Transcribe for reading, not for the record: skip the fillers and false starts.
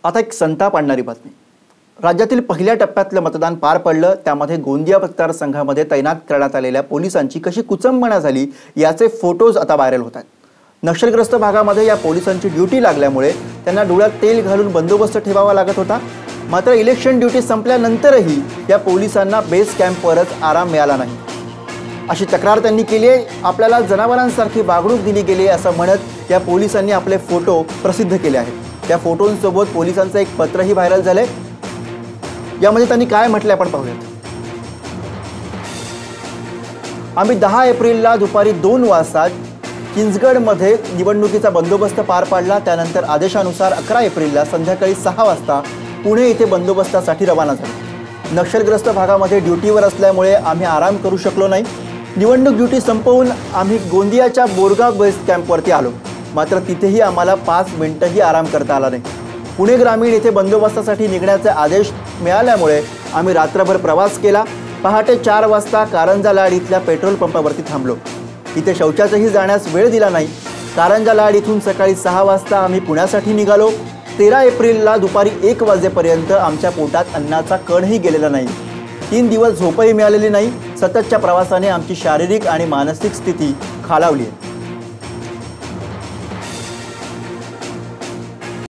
आता एक संताप आणणारी बातमी। राज्यातील पहिल्या टप्प्यातलं मतदान पार पडलं। त्यामध्ये गोंदिया मतदारसंघामध्ये तैनात करण्यात आलेल्या पोलिसांची कशी कुचंबणा झाली याचे फोटोज आता व्हायरल होत आहेत। नक्षलग्रस्त भागामध्ये या पोलिसांची ड्युटी लागल्यामुळे त्यांना डोळ्यात तेल घालून बंदोबस्त ठेवावा लागत होता। मात्र इलेक्शन ड्युटी संपल्यानंतरही या पोलिसांना बेस कॅम्पवरच आराम मिळाला नाही अशी तक्रार त्यांनी केली आहे। आपल्याला जनावरांसारखी वागणूक दिली गेली असं म्हणत या पोलिसांनी आपले फोटो प्रसिद्ध केले आहेत। त्या फोटोंसोबत पोलिसांचं एक पत्रही व्हायरल झालंय। यामध्ये त्यांनी काय म्हटले आपण पाहूयात। आम्ही 10 एप्रिलला दुपारी 2 वाजता चिंचगडमध्ये निवडणुकीचा बंदोबस्त पार पाडला। त्यानंतर आदेशानुसार 11 एप्रिलला संध्याकाळी 6 वाजता पुणे येथे बंदोबस्तासाठी रवाना झालो। नक्षलग्रस्त भागामध्ये ड्युटीवर असल्यामुळे आम्ही आराम करू शकलो नाही। निवडणूक ड्युटी संपवून आम्ही गोंदियाच्या बोरगाव बेस कॅम्पवरती आलो। मात्र तिथेही आम्हाला 5 मिनिटंही आराम करता आला नाही। पुणे ग्रामीण येथे बंदोबस्तासाठी निघण्याचे आदेश मिळाल्यामुळे आम्ही रात्रभर प्रवास केला। पहाटे 4 वाजता कारंजा लाड इथल्या पेट्रोल पंपावरती थांबलो। इथे शौचाचंही जाण्यास वेळ दिला नाही। कारंजा लाड इथून सकाळी 6 वाजता आम्ही पुण्यासाठी निघालो। 13 एप्रिलला दुपारी 1 वाजेपर्यंत आमच्या पोटात अन्नाचा कणही गेलेला नाही। 3 दिवस झोपही मिळालेली नाही। सततच्या प्रवासाने आमची शारीरिक आणि मानसिक स्थिती खालावली आहे।